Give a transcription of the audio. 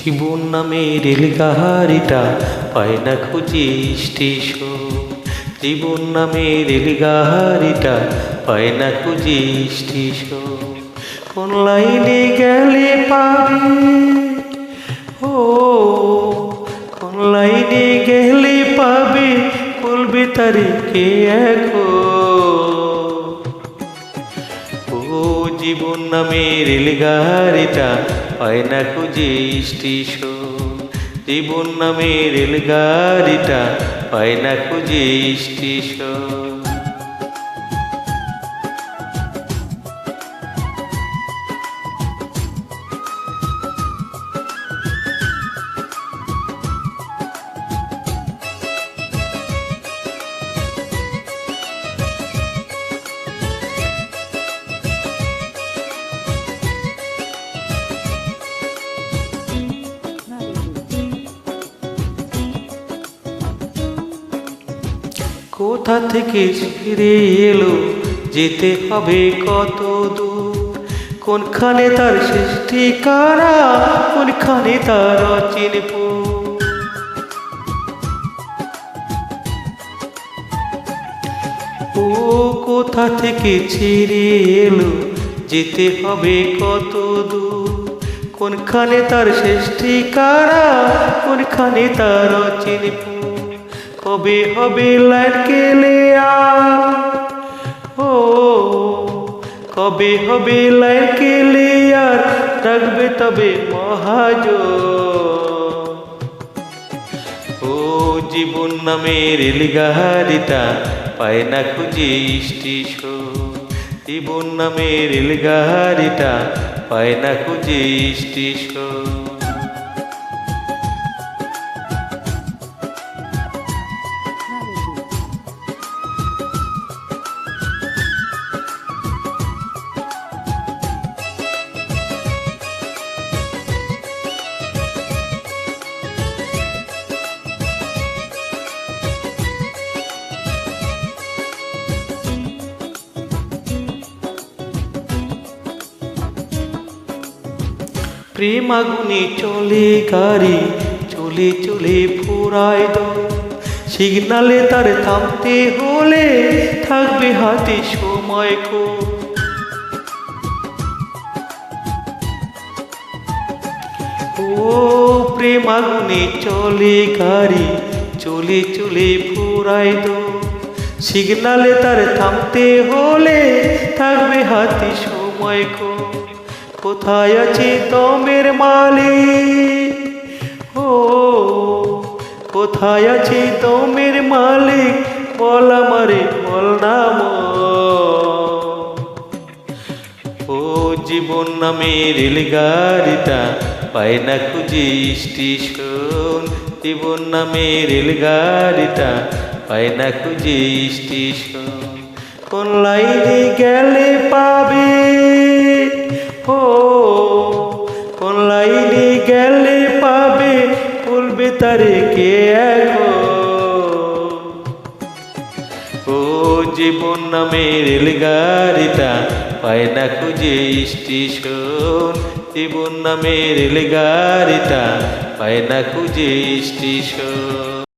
জীবন নামে রেলগাড়িটা পায় না খুঁজে স্টেশন। জীবন নামে রেলগাড়িটা পায় না খুঁজে স্টেশন। কোন লাইনে গেলে পাবে, ও কোন লাইনে গেলে পাবে, বলবে তারে কে এখন। ও জীবন নামে রেলগাড়িটা পায় না খুঁজে স্টেশন। জীবন নামে রেলগাড়িটা পায় না খুঁজে স্টেশন। কোথা থেকে ছেড়ে এলো, যেতে হবে কত দূর। কোনখানে তার শেষ ঠিকানা, কোনখানে তার অচিনপুর। ও কোথা থেকে ছেড়ে এলো, যেতে হবে কত দূর। কোনখানে তার শেষ ঠিকানা, কোনখানে তার অচিনপুর। কবে হবে লাইন ক্লিয়ার, ও কবে হবে লাইন ক্লিয়ার, রাখবে তবে মহাজন। ও জীবন নামে রেলগাড়িটা পায় না খুঁজে স্টেশন। জীবন নামে রেলগাড়িটা পায় না খুঁজে স্টেশন। প্রেম আগুনে চলে গাড়ি, চলে চলে ফুরায় দম। সিগনালে তার থামতে হলে থাকবে হাতে সময় কম। ও প্রেম আগুনে চলে গাড়ি, চলে চলে ফুরায় দম। সিগনালে তার থামতে হলে থাকবে হাতে সময় কম। কোথায় আছে দমের মালিক, ও কোথায় আছে দমের মালিক, বল আমারে বল নাম। ও জীবন নামে রেলগাড়িটা পায় না খুঁজে স্টেশন। জীবন নামে রেলগাড়িটা পায় না খুঁজে স্টেশন। কোন লাইনে গেলে পাবে, ও কোন লাইনে গেলে পাবে, বলবে তারে কে এখন। ও জীবন নামে রেলগাড়িটা পায় না খুঁজে স্টেশন। জীবন নামে রেলগাড়িটা পায় না খুঁজে স্টেশন।